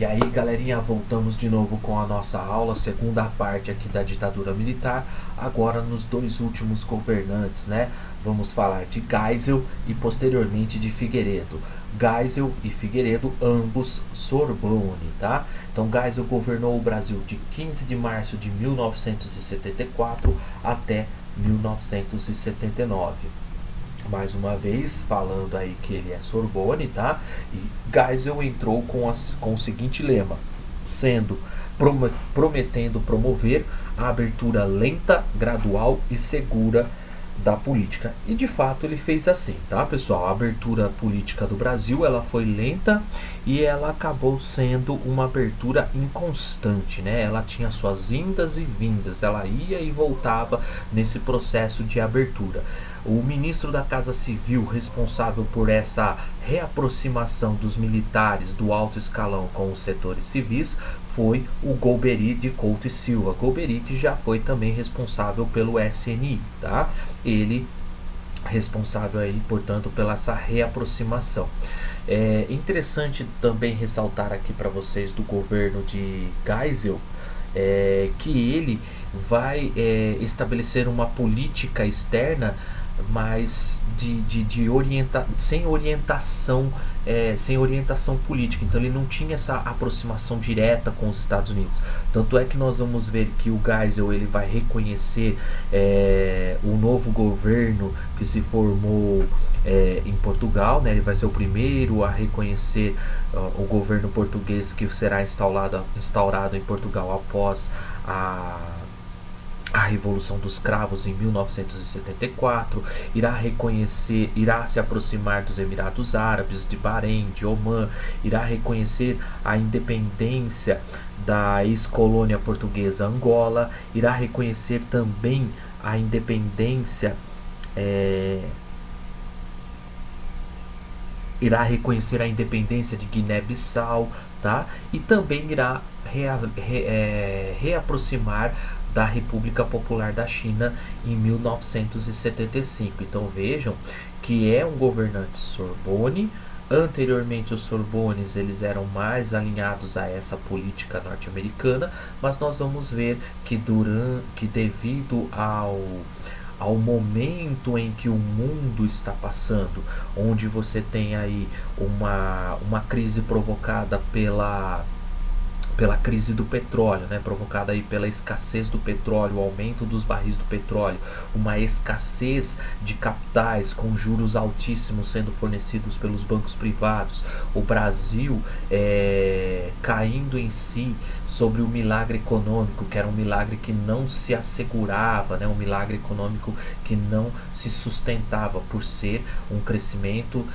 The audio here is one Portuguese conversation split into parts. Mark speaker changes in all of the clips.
Speaker 1: E aí, galerinha, voltamos de novo com a nossa aula, segunda parte aqui da ditadura militar, agora nos dois últimos governantes, né? Vamos falar de Geisel e posteriormente de Figueiredo. Geisel e Figueiredo, ambos Sorbonne, tá? Então, Geisel governou o Brasil de 15 de março de 1974 até 1979. Mais uma vez, falando aí que ele é Sorbonne, tá? E Geisel entrou com o seguinte lema, sendo prometendo promover a abertura lenta, gradual e segura da política. E de fato ele fez assim, tá, pessoal? A abertura política do Brasil, ela foi lenta e ela acabou sendo uma abertura inconstante, né? Ela tinha suas indas e vindas, ela ia e voltava nesse processo de abertura. O ministro da Casa Civil responsável por essa reaproximação dos militares do alto escalão com os setores civis foi o Golbery de Couto e Silva. Golbery, que já foi também responsável pelo SNI, tá? Ele responsável aí, portanto, pela essa reaproximação. É interessante também ressaltar aqui para vocês do governo de Geisel, que ele vai estabelecer uma política externa, mas sem orientação, sem orientação política. Então ele não tinha essa aproximação direta com os Estados Unidos. Tanto é que nós vamos ver que o Geisel ele vai reconhecer o novo governo que se formou em Portugal, né? Ele vai ser o primeiro a reconhecer o governo português que será instaurado em Portugal após a Revolução dos Cravos em 1974, irá se aproximar dos Emirados Árabes, de Bahrein, de Omã, irá reconhecer a independência da ex-colônia portuguesa Angola, irá reconhecer também a independência de Guiné-Bissau, tá? E também irá reaproximar da República Popular da China em 1975. Então vejam que é um governante Sorbonne. Anteriormente os Sorbones eles eram mais alinhados a essa política norte-americana, mas nós vamos ver que devido ao momento em que o mundo está passando, onde você tem aí uma crise provocada pela crise do petróleo, né, provocada aí pela escassez do petróleo, o aumento dos barris do petróleo, uma escassez de capitais com juros altíssimos sendo fornecidos pelos bancos privados, o Brasil caindo em si sobre o milagre econômico, que era um milagre que não se assegurava, né, um milagre econômico que não se sustentava por ser um crescimento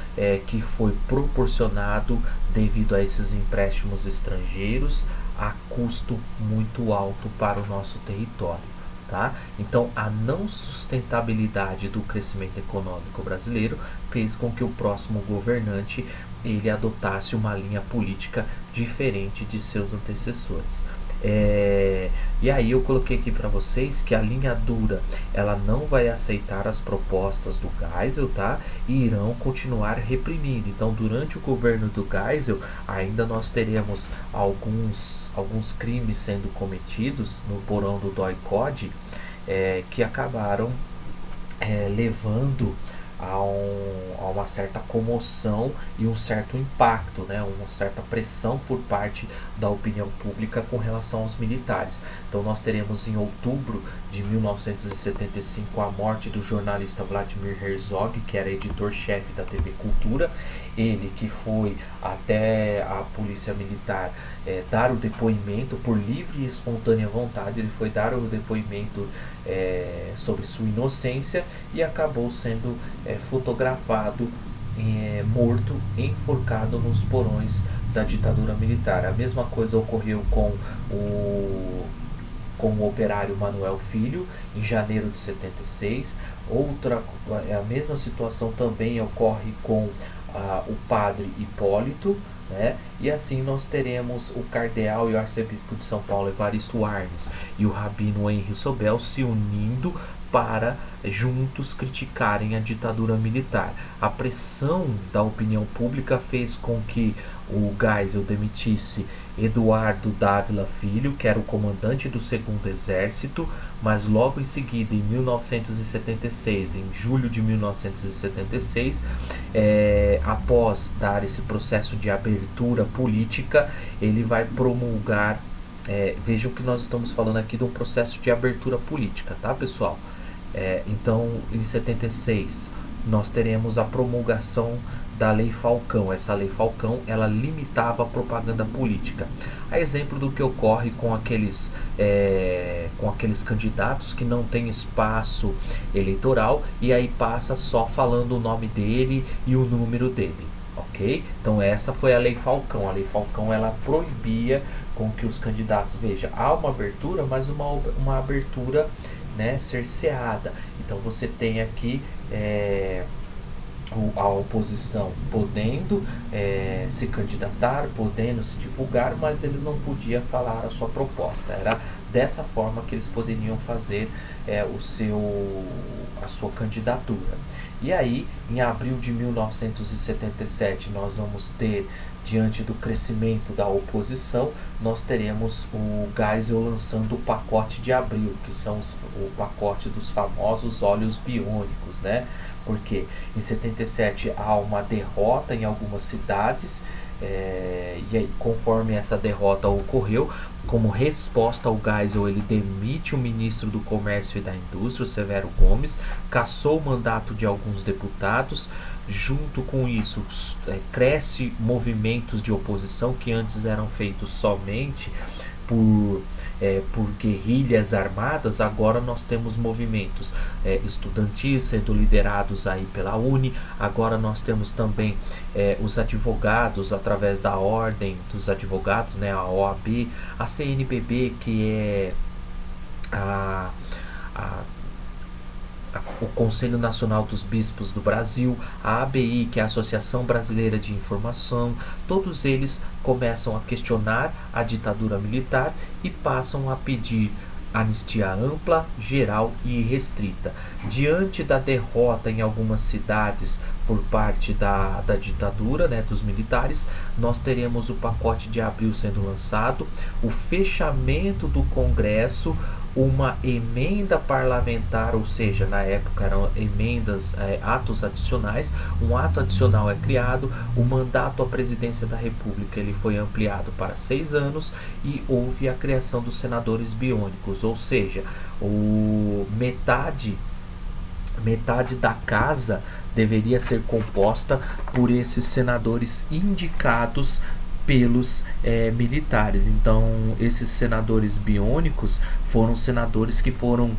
Speaker 1: que foi proporcionado devido a esses empréstimos estrangeiros a custo muito alto para o nosso território, tá? Então a não sustentabilidade do crescimento econômico brasileiro fez com que o próximo governante ele adotasse uma linha política diferente de seus antecessores. E aí eu coloquei aqui para vocês que a linha dura ela não vai aceitar as propostas do Geisel, tá? E irão continuar reprimindo. Então durante o governo do Geisel ainda nós teremos alguns crimes sendo cometidos no porão do DOI-CODE que acabaram levando a uma certa comoção e um certo impacto, né, uma certa pressão por parte da opinião pública com relação aos militares. Então nós teremos em outubro de 1975 a morte do jornalista Vladimir Herzog, que era editor-chefe da TV Cultura, ele que foi até a polícia militar dar o depoimento por livre e espontânea vontade, ele foi dar o depoimento sobre sua inocência e acabou sendo fotografado morto, enforcado nos porões da ditadura militar. A mesma coisa ocorreu com o operário Manuel Filho em janeiro de 76. A mesma situação também ocorre com o padre Hipólito, né? E assim nós teremos o cardeal e o arcebispo de São Paulo Evaristo Arnes e o rabino Henri Sobel se unindo para juntos criticarem a ditadura militar. A pressão da opinião pública fez com que o Geisel demitisse Eduardo Dávila Filho, que era o comandante do Segundo Exército, mas logo em seguida, em 1976, em julho de 1976, após dar esse processo de abertura política, ele vai promulgar. Vejam que nós estamos falando aqui de um processo de abertura política, tá, pessoal? Então, em 76, nós teremos a promulgação da Lei Falcão. Essa Lei Falcão, ela limitava a propaganda política. A exemplo do que ocorre com aqueles candidatos que não têm espaço eleitoral e aí passa só falando o nome dele e o número dele. Ok? Então essa foi a Lei Falcão. A Lei Falcão, ela proibia com que os candidatos, veja, há uma abertura, mas uma abertura, né, cerceada. Então você tem aqui a oposição podendo se candidatar, podendo se divulgar, mas ele não podia falar a sua proposta. Era dessa forma que eles poderiam fazer a sua candidatura. E aí, em abril de 1977, nós vamos ter, diante do crescimento da oposição, nós teremos o Geisel lançando o pacote de abril, que são o pacote dos famosos óleos biônicos, né? Porque em 77 há uma derrota em algumas cidades, e aí, conforme essa derrota ocorreu, como resposta ao Geisel, ele demite o ministro do Comércio e da Indústria, o Severo Gomes, cassou o mandato de alguns deputados. Junto com isso, cresce movimentos de oposição que antes eram feitos somente por guerrilhas armadas. Agora nós temos movimentos estudantis sendo liderados aí pela UNE. Agora nós temos também os advogados, através da Ordem dos Advogados, né, a OAB, a CNBB, que é o Conselho Nacional dos Bispos do Brasil, a ABI, que é a Associação Brasileira de Informação. Todos eles começam a questionar a ditadura militar e passam a pedir anistia ampla, geral e restrita. Diante da derrota em algumas cidades por parte da ditadura, né, dos militares, nós teremos o pacote de abril sendo lançado, o fechamento do Congresso, uma emenda parlamentar, ou seja, na época eram emendas, atos adicionais. Um ato adicional é criado, o mandato à presidência da República ele foi ampliado para 6 anos e houve a criação dos senadores biônicos, ou seja, metade da casa deveria ser composta por esses senadores indicados pelos militares. Então, esses senadores biônicos foram senadores que foram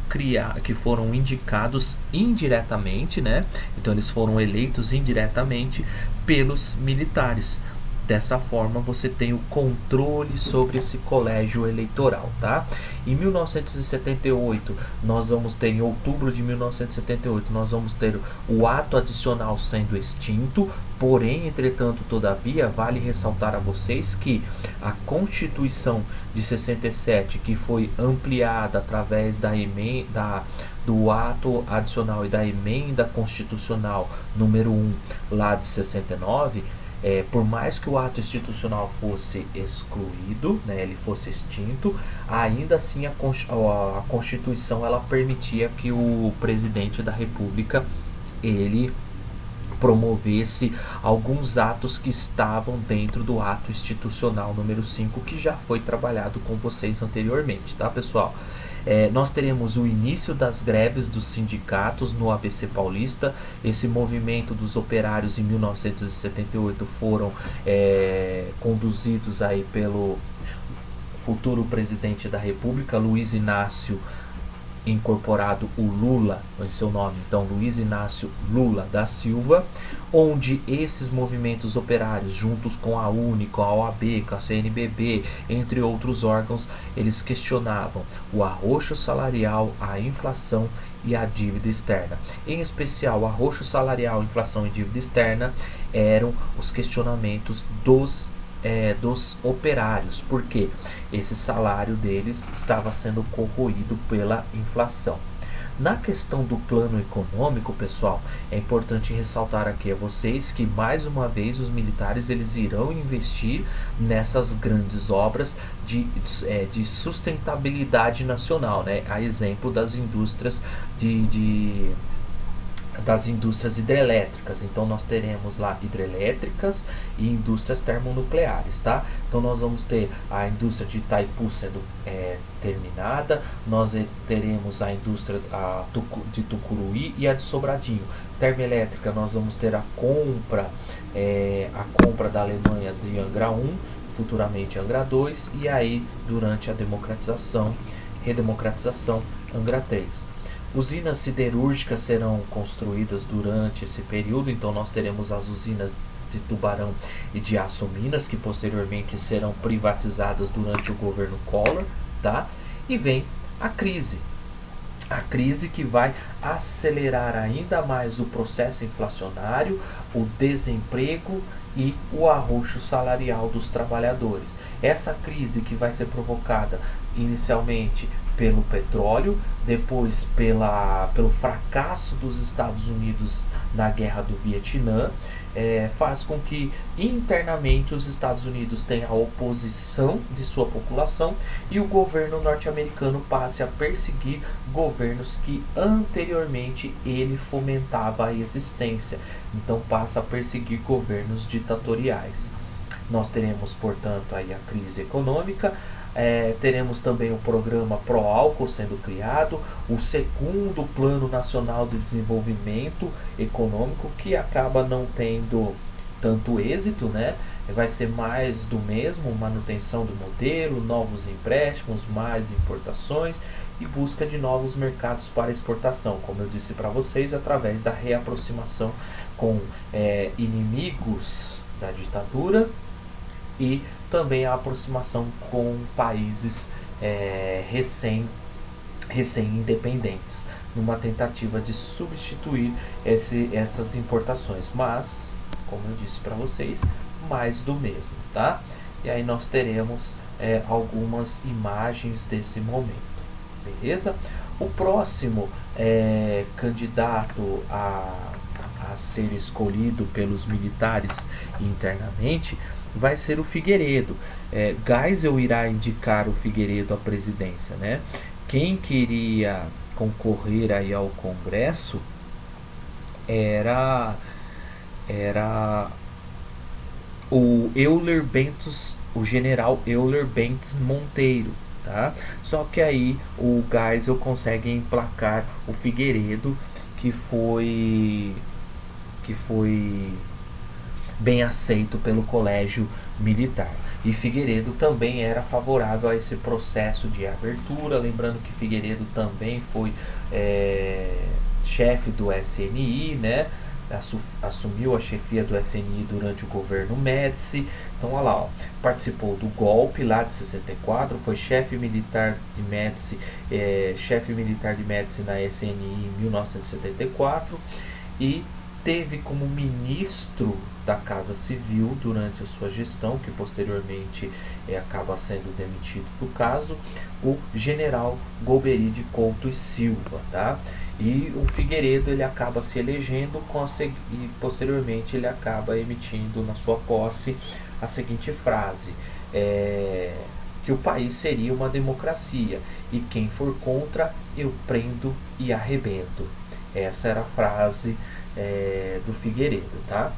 Speaker 1: indicados indiretamente, né? Então, eles foram eleitos indiretamente pelos militares. Dessa forma, você tem o controle sobre esse colégio eleitoral, tá? Em 1978, nós vamos ter, em outubro de 1978, nós vamos ter o ato adicional sendo extinto. Porém, entretanto, todavia, vale ressaltar a vocês que a Constituição de 67, que foi ampliada através do ato adicional e da emenda constitucional número 1 lá de 69, por mais que o ato institucional fosse excluído, né, ele fosse extinto, ainda assim a Constituição ela permitia que o presidente da República ele promovesse alguns atos que estavam dentro do ato institucional número 5, que já foi trabalhado com vocês anteriormente, tá, pessoal? Nós teremos o início das greves dos sindicatos no ABC Paulista. Esse movimento dos operários em 1978 foram conduzidos aí pelo futuro presidente da República, Luiz Inácio, incorporado o Lula em seu nome, então Luiz Inácio Lula da Silva, onde esses movimentos operários, juntos com a UNE, com a OAB, com a CNBB, entre outros órgãos, eles questionavam o arroxo salarial, a inflação e a dívida externa. Em especial, o arroxo salarial, inflação e dívida externa eram os questionamentos dos operários, porque esse salário deles estava sendo corroído pela inflação. Na questão do plano econômico, pessoal, é importante ressaltar aqui a vocês que, mais uma vez, os militares eles irão investir nessas grandes obras de sustentabilidade nacional, né? A exemplo das indústrias das indústrias hidrelétricas. Então nós teremos lá hidrelétricas e indústrias termonucleares, tá? Então nós vamos ter a indústria de Itaipu sendo terminada, nós teremos a indústria de Tucuruí e a de Sobradinho. Termoelétrica, nós vamos ter a compra da Alemanha de Angra 1, futuramente Angra 2, e aí durante a redemocratização Angra 3. Usinas siderúrgicas serão construídas durante esse período, então nós teremos as usinas de Tubarão e de Aço Minas, que posteriormente serão privatizadas durante o governo Collor, tá? E vem a crise que vai acelerar ainda mais o processo inflacionário, o desemprego e o arroxo salarial dos trabalhadores. Essa crise que vai ser provocada inicialmente pelo petróleo, depois pelo fracasso dos Estados Unidos na guerra do Vietnã, faz com que internamente os Estados Unidos tenham a oposição de sua população e o governo norte-americano passe a perseguir governos que anteriormente ele fomentava a existência. Então passa a perseguir governos ditatoriais. Nós teremos, portanto, aí a crise econômica. Teremos também o programa Pró-Álcool sendo criado, o segundo Plano Nacional de Desenvolvimento Econômico, que acaba não tendo tanto êxito, né? Vai ser mais do mesmo, manutenção do modelo, novos empréstimos, mais importações e busca de novos mercados para exportação, como eu disse para vocês, através da reaproximação com inimigos da ditadura e também a aproximação com países recém-independentes, numa tentativa de substituir essas importações, mas, como eu disse para vocês, mais do mesmo, tá? E aí nós teremos algumas imagens desse momento, beleza? O próximo candidato a ser escolhido pelos militares internamente vai ser o Figueiredo. Geisel irá indicar o Figueiredo à presidência, né? Quem queria concorrer aí ao Congresso era o Euler Bentes, o general Euler Bentes Monteiro, tá? Só que aí o Geisel consegue emplacar o Figueiredo, que foi bem aceito pelo colégio militar. E Figueiredo também era favorável a esse processo de abertura, lembrando que Figueiredo também foi chefe do SNI, né? Assumiu a chefia do SNI durante o governo Médici. Então, olha lá, ó, participou do golpe lá de 64, foi chefe militar de Médici, na SNI em 1974 e teve como ministro da Casa Civil durante a sua gestão, que posteriormente acaba sendo demitido do caso, o general Golbery de Couto e Silva, tá? E o Figueiredo ele acaba se elegendo e posteriormente ele acaba emitindo na sua posse a seguinte frase, que o país seria uma democracia e quem for contra eu prendo e arrebento. Essa era a frase do Figueiredo, tá?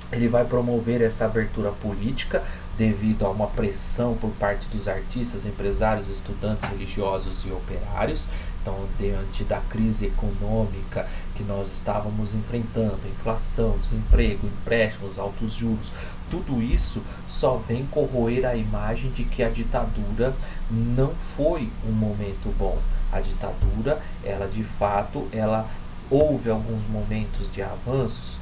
Speaker 1: Ele vai promover essa abertura política devido a uma pressão por parte dos artistas, empresários, estudantes, religiosos e operários. Então, diante da crise econômica que nós estávamos enfrentando, inflação, desemprego, empréstimos, altos juros, tudo isso só vem corroer a imagem de que a ditadura não foi um momento bom. A ditadura, ela de fato, houve alguns momentos de avanços,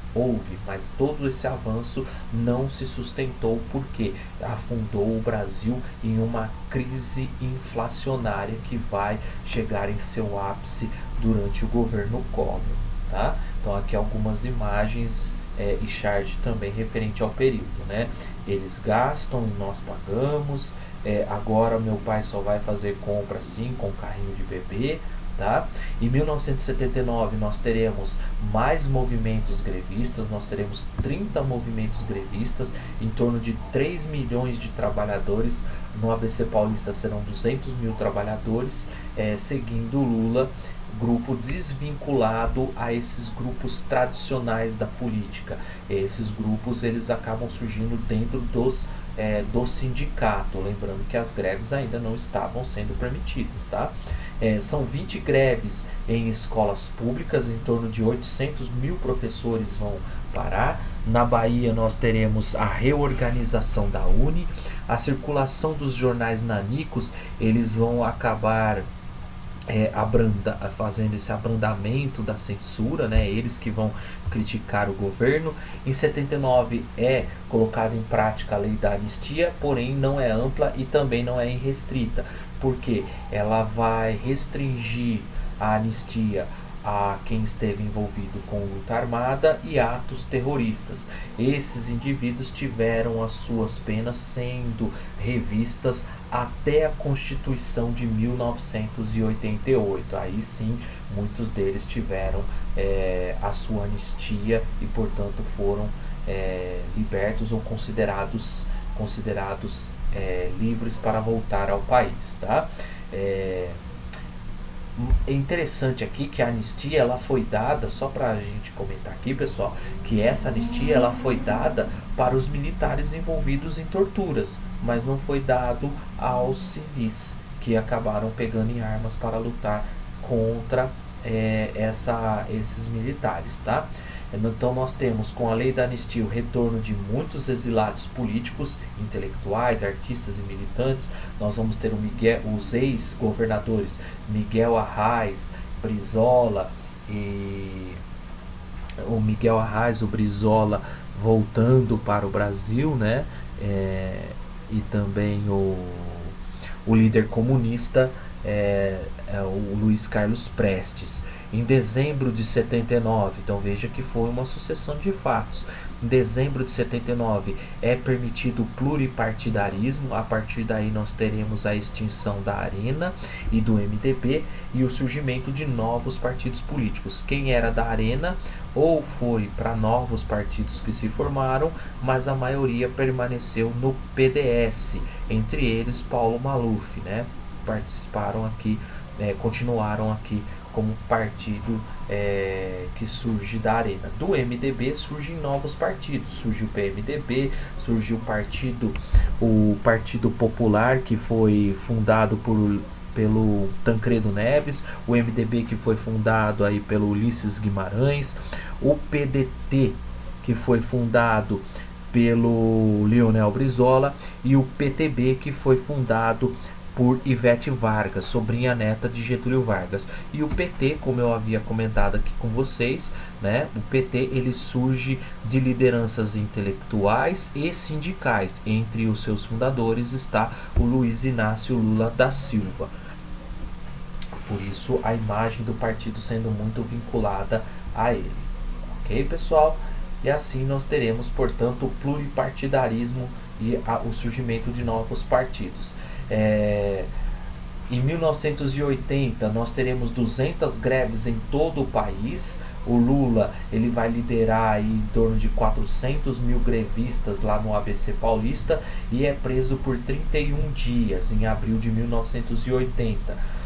Speaker 1: mas todo esse avanço não se sustentou porque afundou o Brasil em uma crise inflacionária que vai chegar em seu ápice durante o governo Collor, tá? Então aqui algumas imagens e chart também referente ao período, né? Eles gastam e nós pagamos, agora meu pai só vai fazer compra assim com carrinho de bebê, tá? Em 1979 nós teremos mais movimentos grevistas, nós teremos 30 movimentos grevistas, em torno de 3 milhões de trabalhadores. No ABC Paulista serão 200 mil trabalhadores, seguindo Lula, grupo desvinculado a esses grupos tradicionais da política. Esses grupos eles acabam surgindo dentro do sindicato, lembrando que as greves ainda não estavam sendo permitidas, tá? São 20 greves em escolas públicas, em torno de 800 mil professores vão parar. Na Bahia nós teremos a reorganização da Uni, a circulação dos jornais nanicos, eles vão acabar fazendo esse abrandamento da censura, né? Eles que vão criticar o governo. Em 79 é colocada em prática a lei da anistia, porém não é ampla e também não é irrestrita, porque ela vai restringir a anistia a quem esteve envolvido com luta armada e atos terroristas. Esses indivíduos tiveram as suas penas sendo revistas até a Constituição de 1988. Aí sim, muitos deles tiveram a sua anistia e, portanto, foram libertos ou considerados livres para voltar ao país, tá? É interessante aqui que a anistia ela foi dada, só para a gente comentar aqui, pessoal, que essa anistia ela foi dada para os militares envolvidos em torturas, mas não foi dado aos civis que acabaram pegando em armas para lutar contra esses militares, tá? Então nós temos com a lei da anistia o retorno de muitos exilados políticos, intelectuais, artistas e militantes. Nós vamos ter os ex-governadores Miguel Arraes, Brizola o Miguel Arraes, o Brizola voltando para o Brasil, né? E também o líder comunista, o Luiz Carlos Prestes. Em dezembro de 79, então veja que foi uma sucessão de fatos. Em dezembro de 79 é permitido o pluripartidarismo. A partir daí nós teremos a extinção da Arena e do MDB e o surgimento de novos partidos políticos. Quem era da Arena ou foi para novos partidos que se formaram, mas a maioria permaneceu no PDS, entre eles Paulo Maluf, né? Participaram aqui, continuaram aqui como partido que surge da Arena. Do MDB surgem novos partidos, surge o PMDB, surge o Partido Popular, que foi fundado pelo Tancredo Neves, o MDB que foi fundado aí pelo Ulisses Guimarães, o PDT que foi fundado pelo Leonel Brizola e o PTB que foi fundado por Ivete Vargas, sobrinha neta de Getúlio Vargas. E o PT, como eu havia comentado aqui com vocês, né, o PT ele surge de lideranças intelectuais e sindicais. Entre os seus fundadores está o Luiz Inácio Lula da Silva. Por isso a imagem do partido sendo muito vinculada a ele. Ok, pessoal? E assim nós teremos, portanto, o pluripartidarismo e o surgimento de novos partidos. Em 1980 nós teremos 200 greves em todo o país. O Lula ele vai liderar aí em torno de 400 mil grevistas lá no ABC Paulista e é preso por 31 dias em abril de 1980.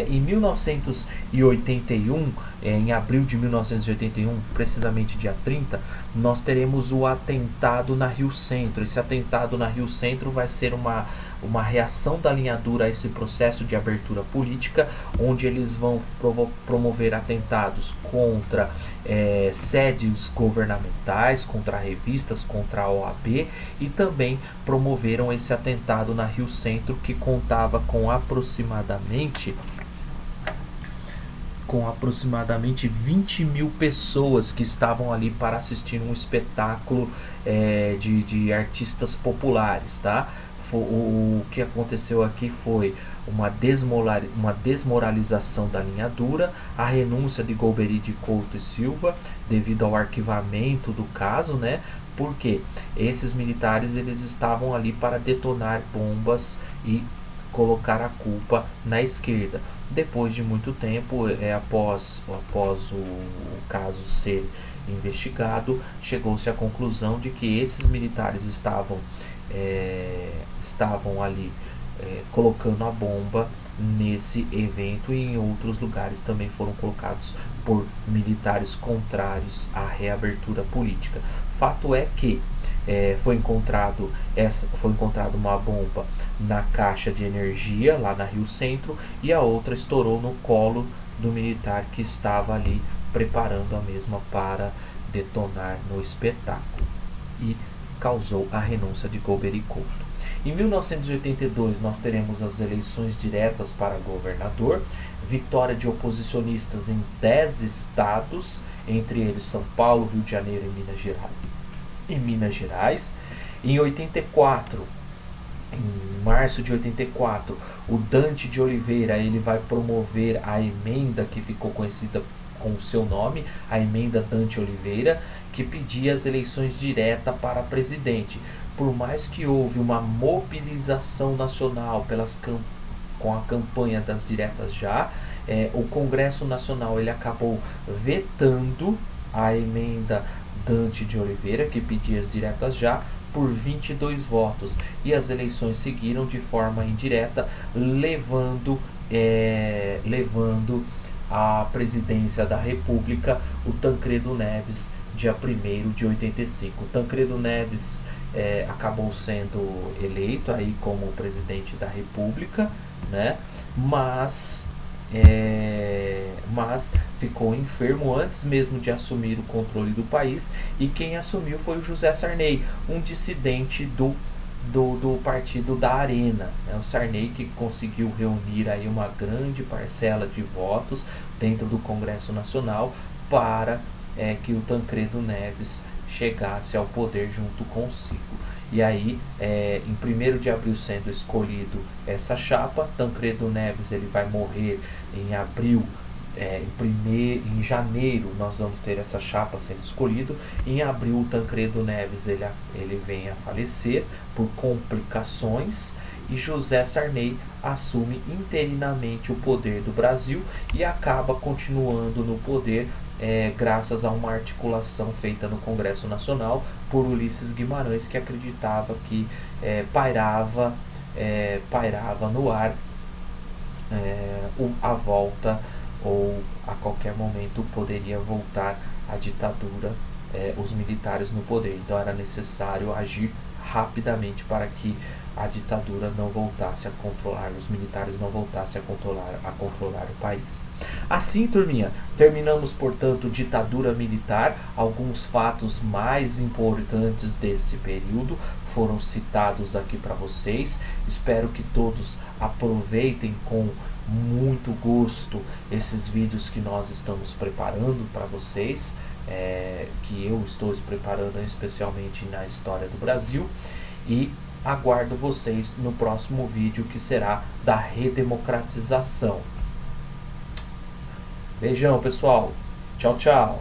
Speaker 1: Em 1981, em abril de 1981, precisamente dia 30, nós teremos o atentado na Rio Centro. Esse atentado na Rio Centro vai ser uma reação da linha dura a esse processo de abertura política, onde eles vão promover atentados contra sedes governamentais, contra revistas, contra a OAB, e também promoveram esse atentado na Rio Centro, que contava com aproximadamente 20 mil pessoas que estavam ali para assistir um espetáculo de artistas populares, tá? O que aconteceu aqui foi uma desmoralização da linha dura, a renúncia de Golbery de Couto e Silva devido ao arquivamento do caso, né? Porque esses militares eles estavam ali para detonar bombas e colocar a culpa na esquerda. Depois de muito tempo, após o caso ser investigado, chegou-se à conclusão de que esses militares estavam ali colocando a bomba nesse evento, e em outros lugares também foram colocados por militares contrários à reabertura política. Fato é que foi encontrado uma bomba na caixa de energia lá na Rio Centro, e a outra estourou no colo do militar que estava ali preparando a mesma para detonar no espetáculo, e causou a renúncia de Golbery Couto. Em 1982 nós teremos as eleições diretas para governador, vitória de oposicionistas em 10 estados, entre eles São Paulo, Rio de Janeiro e Minas Gerais. Em 84, em março de 84, o Dante de Oliveira ele vai promover a emenda que ficou conhecida com o seu nome, a emenda Dante Oliveira, que pedia as eleições diretas para presidente. Por mais que houve uma mobilização nacional com a campanha das diretas já, o Congresso Nacional ele acabou vetando a emenda Dante de Oliveira, que pedia as diretas já, por 22 votos, e as eleições seguiram de forma indireta, levando à presidência da República o Tancredo Neves, dia 1º de 85. Tancredo Neves acabou sendo eleito aí como presidente da República, né? Mas ficou enfermo antes mesmo de assumir o controle do país, e quem assumiu foi o José Sarney, um dissidente do partido da Arena, né? O Sarney que conseguiu reunir aí uma grande parcela de votos dentro do Congresso Nacional para que o Tancredo Neves chegasse ao poder junto consigo. E aí, em 1º de abril sendo escolhido essa chapa, Tancredo Neves ele vai morrer em abril. Em janeiro nós vamos ter essa chapa sendo escolhido. Em abril o Tancredo Neves ele vem a falecer por complicações, e José Sarney assume interinamente o poder do Brasil e acaba continuando no poder graças a uma articulação feita no Congresso Nacional por Ulisses Guimarães, que acreditava que pairava no ar a volta, ou a qualquer momento poderia voltar a ditadura, os militares no poder. Então era necessário agir rapidamente para que a ditadura não voltasse a controlar, os militares não voltassem a controlar o país. Assim, turminha, terminamos, portanto, ditadura militar. Alguns fatos mais importantes desse período foram citados aqui para vocês. Espero que todos aproveitem com muito gosto esses vídeos que nós estamos preparando para vocês, que eu estou preparando especialmente na história do Brasil, e aguardo vocês no próximo vídeo, que será da redemocratização. Beijão, pessoal. Tchau, tchau.